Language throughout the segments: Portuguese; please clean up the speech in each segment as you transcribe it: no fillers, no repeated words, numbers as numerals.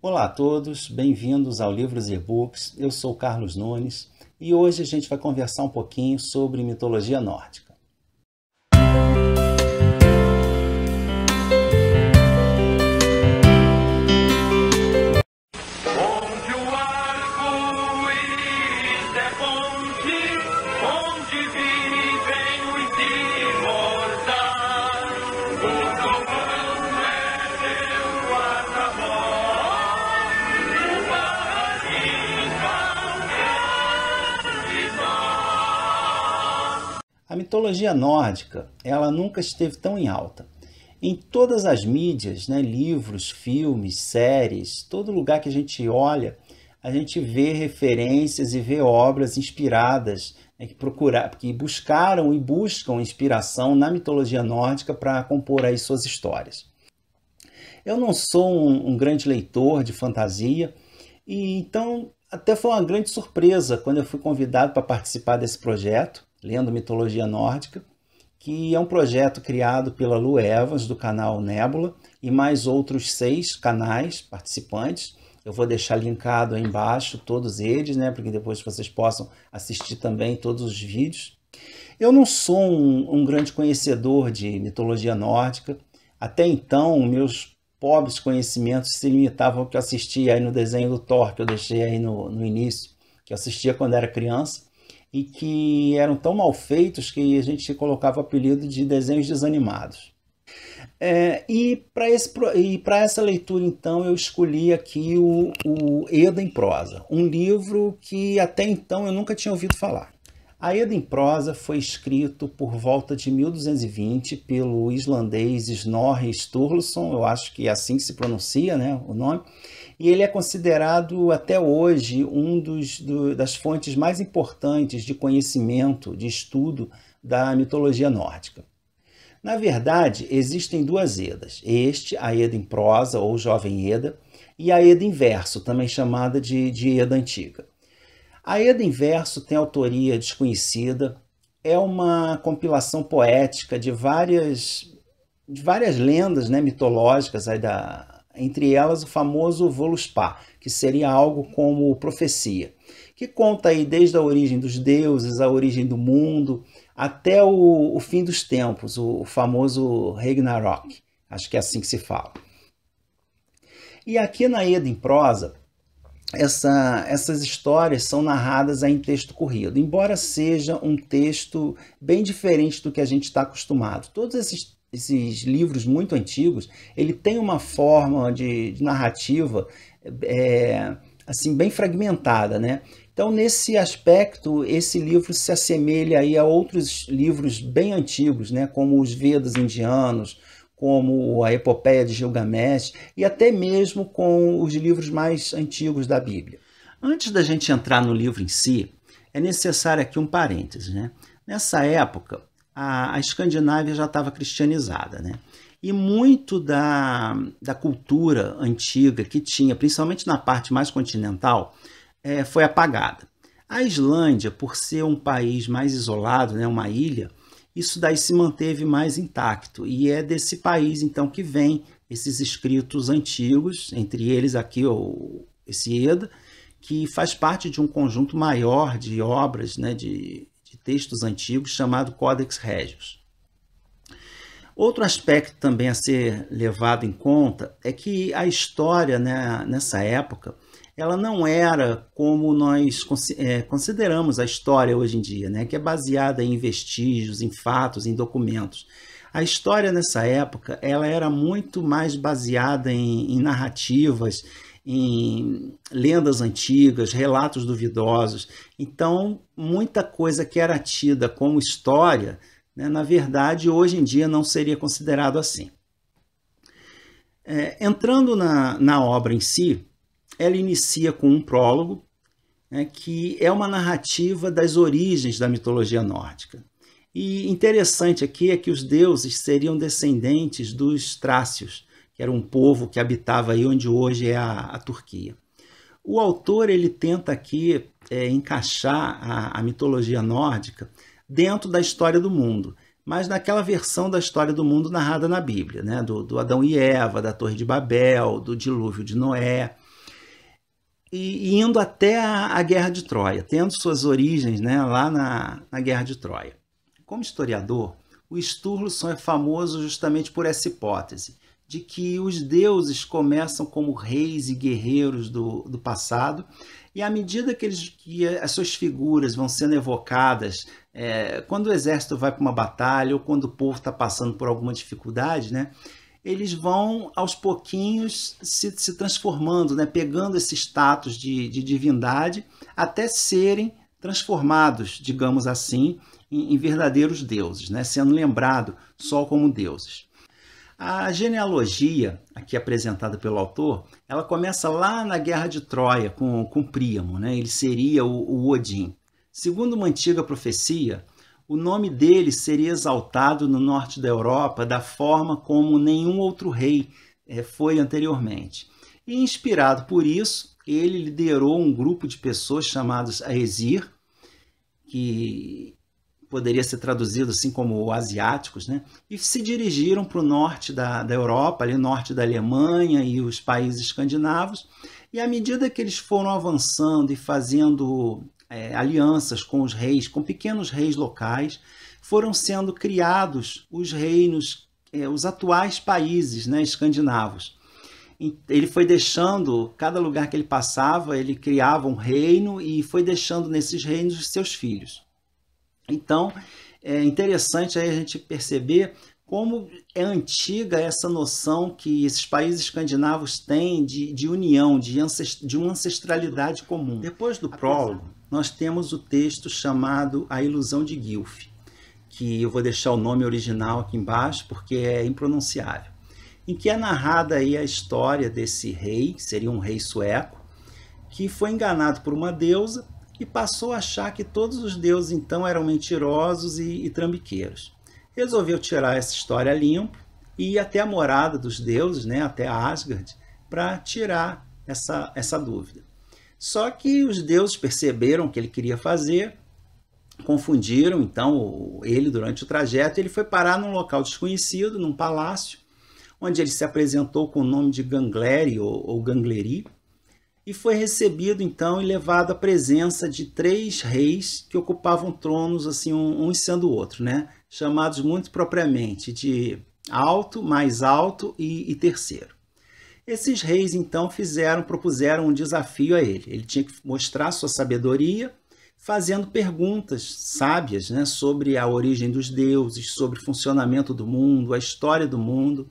Olá a todos, bem-vindos ao Livros e E-Books. Eu sou Carlos Nunes e hoje a gente vai conversar um pouquinho sobre mitologia nórdica. Onde o arco-íris é ponte, onde vivem os imortais, o trovão é seu guarda-voz, o paraíso. A mitologia nórdica, ela nunca esteve tão em alta. Em todas as mídias, livros, filmes, séries, todo lugar que a gente olha, a gente vê referências e vê obras inspiradas, que buscaram e buscam inspiração na mitologia nórdica para compor aí suas histórias. Eu não sou um grande leitor de fantasia, e então até foi uma grande surpresa quando eu fui convidado para participar desse projeto, Lendo Mitologia Nórdica, que é um projeto criado pela Lu Evans, do canal Nébula, e mais outros 6 canais participantes. Eu vou deixar linkado aí embaixo todos eles, para que depois vocês possam assistir também todos os vídeos. Eu não sou um grande conhecedor de mitologia nórdica. Até então, meus pobres conhecimentos se limitavam ao que eu assistia aí no desenho do Thor, que eu deixei aí no início, que eu assistia quando era criança, e que eram tão mal feitos que a gente colocava o apelido de desenhos desanimados. E para essa leitura, então, eu escolhi aqui o Edda em Prosa, um livro que até então eu nunca tinha ouvido falar. A Edda em Prosa foi escrito por volta de 1220 pelo islandês Snorri Sturluson, eu acho que é assim que se pronuncia, o nome, e ele é considerado até hoje das fontes mais importantes de conhecimento, de estudo da mitologia nórdica. Na verdade, existem 2 Eddas, a Edda em Prosa, ou Jovem Edda, e a Edda em Verso, também chamada de Edda Antiga. A Edda em Verso tem autoria desconhecida, é uma compilação poética de várias lendas mitológicas, entre elas o famoso Völuspá, que seria algo como profecia, que conta aí desde a origem dos deuses, a origem do mundo, até o fim dos tempos, o famoso Ragnarok, acho que é assim que se fala. E aqui na Edda em Prosa, essas histórias são narradas em texto corrido, embora seja um texto bem diferente do que a gente está acostumado. Todos esses livros muito antigos, ele tem uma forma de narrativa assim, bem fragmentada, Então, nesse aspecto, esse livro se assemelha aí a outros livros bem antigos, como os Vedas indianos, como a Epopeia de Gilgamesh e até mesmo com os livros mais antigos da Bíblia. Antes da gente entrar no livro em si, é necessário aqui um parênteses. Nessa época, a Escandinávia já estava cristianizada, e muito da cultura antiga que tinha, principalmente na parte mais continental, foi apagada. A Islândia, por ser um país mais isolado, uma ilha, isso daí se manteve mais intacto, e é desse país então que vem esses escritos antigos, entre eles aqui esse Edda, que faz parte de um conjunto maior de obras, de textos antigos, chamado Codex Regius. Outro aspecto também a ser levado em conta é que a história, nessa época, ela não era como nós consideramos a história hoje em dia, que é baseada em vestígios, em fatos, em documentos. A história nessa época ela era muito mais baseada em narrativas, em lendas antigas, relatos duvidosos. Então, muita coisa que era tida como história, na verdade, hoje em dia não seria considerado assim. Entrando na obra em si, ela inicia com um prólogo, que é uma narrativa das origens da mitologia nórdica. E interessante aqui é que os deuses seriam descendentes dos trácios, que era um povo que habitava aí onde hoje é a Turquia. O autor ele tenta aqui encaixar a mitologia nórdica dentro da história do mundo, mas naquela versão da história do mundo narrada na Bíblia, do Adão e Eva, da Torre de Babel, do dilúvio de Noé. e indo até a Guerra de Troia, tendo suas origens, né, lá na Guerra de Troia. Como historiador, o Sturluson é famoso justamente por essa hipótese, de que os deuses começam como reis e guerreiros do passado, e à medida que as suas figuras vão sendo evocadas, quando o exército vai para uma batalha ou quando o povo está passando por alguma dificuldade, né, eles vão aos pouquinhos se transformando, né, pegando esse status de divindade até serem transformados, digamos assim, em verdadeiros deuses, né, sendo lembrado só como deuses. A genealogia, aqui apresentada pelo autor, ela começa lá na Guerra de Troia, com Príamo, né? Ele seria o Odin. Segundo uma antiga profecia, o nome dele seria exaltado no norte da Europa da forma como nenhum outro rei foi anteriormente. E inspirado por isso, ele liderou um grupo de pessoas chamados Aesir, que poderia ser traduzido assim como asiáticos, né? E se dirigiram para o norte da Europa, ali norte da Alemanha e os países escandinavos, e à medida que eles foram avançando e fazendo alianças com os reis, com pequenos reis locais, foram sendo criados os reinos, os atuais países, né, escandinavos. Ele foi deixando, cada lugar que ele passava, ele criava um reino e foi deixando nesses reinos os seus filhos. Então, é interessante aí a gente perceber como é antiga essa noção que esses países escandinavos têm de união, de uma ancestralidade comum. Depois do prólogo, nós temos o texto chamado A Ilusão de Gylfi, que eu vou deixar o nome original aqui embaixo porque é impronunciável, em que é narrada aí a história desse rei, que seria um rei sueco, que foi enganado por uma deusa e passou a achar que todos os deuses então eram mentirosos e trambiqueiros. Resolveu tirar essa história limpo e ir até a morada dos deuses, né, até Asgard, para tirar essa dúvida. Só que os deuses perceberam o que ele queria fazer, confundiram então ele durante o trajeto. Ele foi parar num local desconhecido, num palácio, onde ele se apresentou com o nome de Gangleri ou Gangleri, e foi recebido então e levado à presença de 3 reis que ocupavam tronos assim um sendo o outro, né? Chamados muito propriamente de alto, mais alto e terceiro. Esses reis então propuseram um desafio a ele. Ele tinha que mostrar sua sabedoria, fazendo perguntas sábias, né, sobre a origem dos deuses, sobre o funcionamento do mundo, a história do mundo.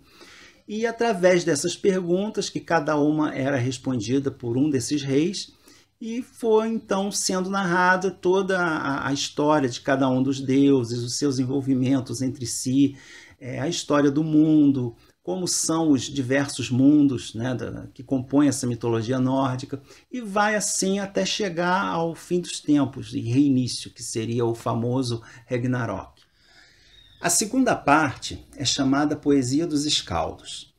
E através dessas perguntas, que cada uma era respondida por um desses reis, e foi então sendo narrada toda a história de cada um dos deuses, os seus envolvimentos entre si, a história do mundo, como são os diversos mundos, né, que compõem essa mitologia nórdica, e vai assim até chegar ao fim dos tempos e reinício, que seria o famoso Ragnarok. A segunda parte é chamada Poesia dos Escaldos.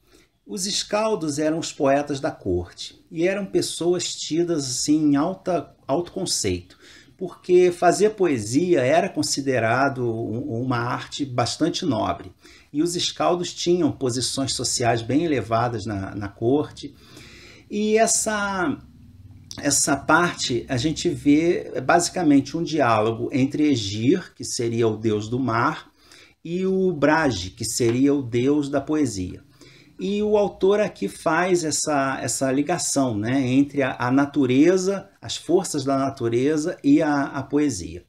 Os escaldos eram os poetas da corte e eram pessoas tidas assim, em alto conceito, porque fazer poesia era considerado uma arte bastante nobre. E os escaldos tinham posições sociais bem elevadas na corte. E essa parte a gente vê basicamente um diálogo entre Egir, que seria o deus do mar, e o Brage, que seria o deus da poesia. E o autor aqui faz essa ligação, né, entre a natureza, as forças da natureza e a poesia.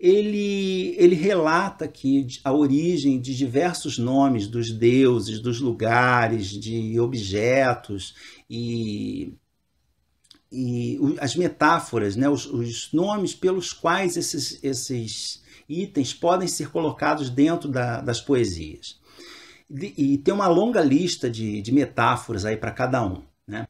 Ele relata que a origem de diversos nomes dos deuses, dos lugares, de objetos e as metáforas, né, os nomes pelos quais esses itens podem ser colocados dentro das poesias. E tem uma longa lista de metáforas aí para cada um, né?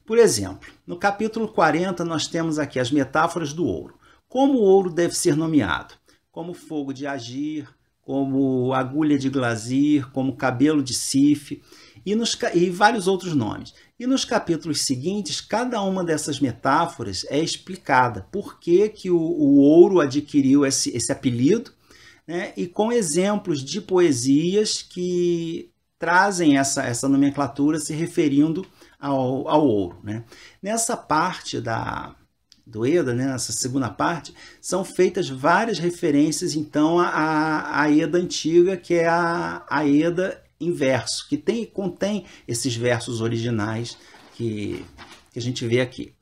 Por exemplo, no capítulo 40 nós temos aqui as metáforas do ouro. Como o ouro deve ser nomeado? Como fogo de Agir, como agulha de Glazir, como cabelo de Sif e vários outros nomes. E nos capítulos seguintes, cada uma dessas metáforas é explicada por que o ouro adquiriu esse apelido, né, e com exemplos de poesias que trazem essa nomenclatura se referindo ao ouro, né? Nessa parte do Eda, né, nessa segunda parte, são feitas várias referências então à Eda antiga, que é a Eda em verso, que contém esses versos originais que a gente vê aqui.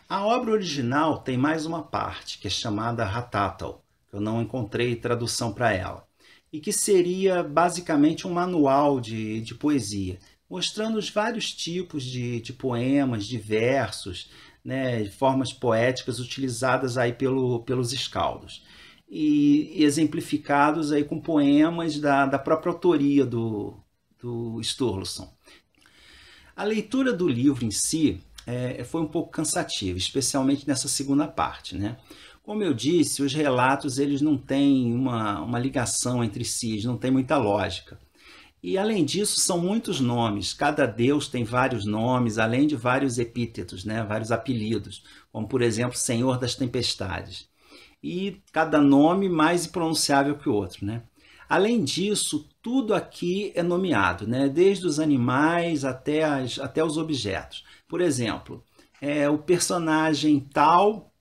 A obra original tem mais uma parte, que é chamada Hatatal, que eu não encontrei tradução para ela, e que seria basicamente um manual de poesia, mostrando os vários tipos de poemas, de versos, né, formas poéticas utilizadas aí pelos escaldos, e exemplificados aí com poemas da própria autoria do Sturluson. A leitura do livro em si foi um pouco cansativa, especialmente nessa segunda parte, né? Como eu disse, os relatos eles não têm uma ligação entre si, eles não têm muita lógica. E além disso, são muitos nomes, cada deus tem vários nomes, além de vários epítetos, né? Vários apelidos, como por exemplo, Senhor das Tempestades. E cada nome mais impronunciável que o outro, né? Além disso, tudo aqui é nomeado, né? Desde os animais até os objetos. Por exemplo, o personagem tal,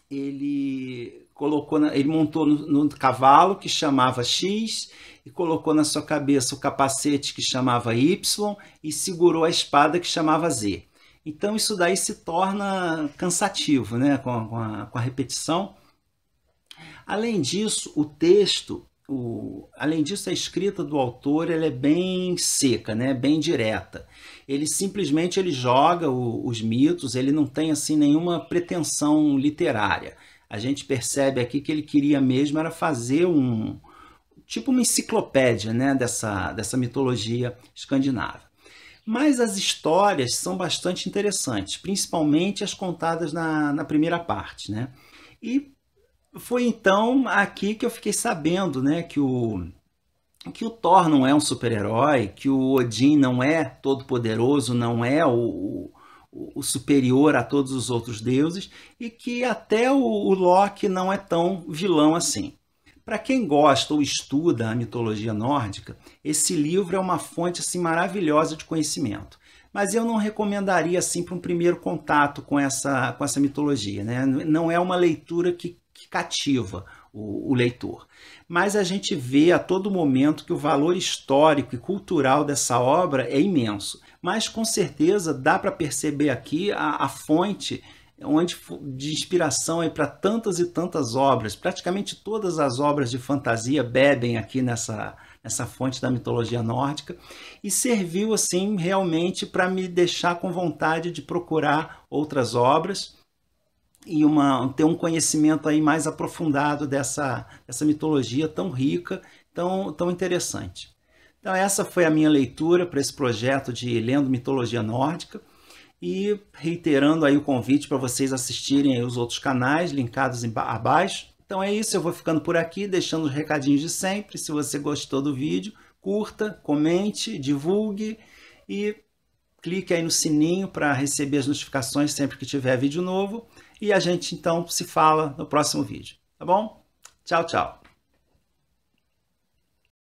ele montou no cavalo que chamava X e colocou na sua cabeça o capacete que chamava Y e segurou a espada que chamava Z. Então isso daí se torna cansativo, né? com a repetição. Além disso, o texto, além disso, a escrita do autor ela é bem seca, né? Bem direta. Ele simplesmente joga os mitos, ele não tem assim nenhuma pretensão literária. A gente percebe aqui que ele queria mesmo era fazer tipo uma enciclopédia, né? dessa mitologia escandinava. Mas as histórias são bastante interessantes, principalmente as contadas na primeira parte, né? E foi então aqui que eu fiquei sabendo, né, que o Thor não é um super-herói, que o Odin não é todo-poderoso, não é o superior a todos os outros deuses, e que até o Loki não é tão vilão assim. Para quem gosta ou estuda a mitologia nórdica, esse livro é uma fonte assim, maravilhosa de conhecimento. Mas eu não recomendaria assim, para um primeiro contato com essa mitologia, né? Não é uma leitura que cativa o leitor. Mas a gente vê a todo momento que o valor histórico e cultural dessa obra é imenso. Mas com certeza dá para perceber aqui a fonte de inspiração para tantas e tantas obras. Praticamente todas as obras de fantasia bebem aqui nessa fonte da mitologia nórdica e serviu assim realmente para me deixar com vontade de procurar outras obras e ter um conhecimento aí mais aprofundado dessa mitologia tão rica, tão interessante. Então essa foi a minha leitura para esse projeto de Lendo Mitologia Nórdica e reiterando aí o convite para vocês assistirem aí os outros canais linkados abaixo. Então é isso, eu vou ficando por aqui, deixando os recadinhos de sempre. Se você gostou do vídeo, curta, comente, divulgue e clique aí no sininho para receber as notificações sempre que tiver vídeo novo. E a gente então se fala no próximo vídeo, tá bom? Tchau, tchau!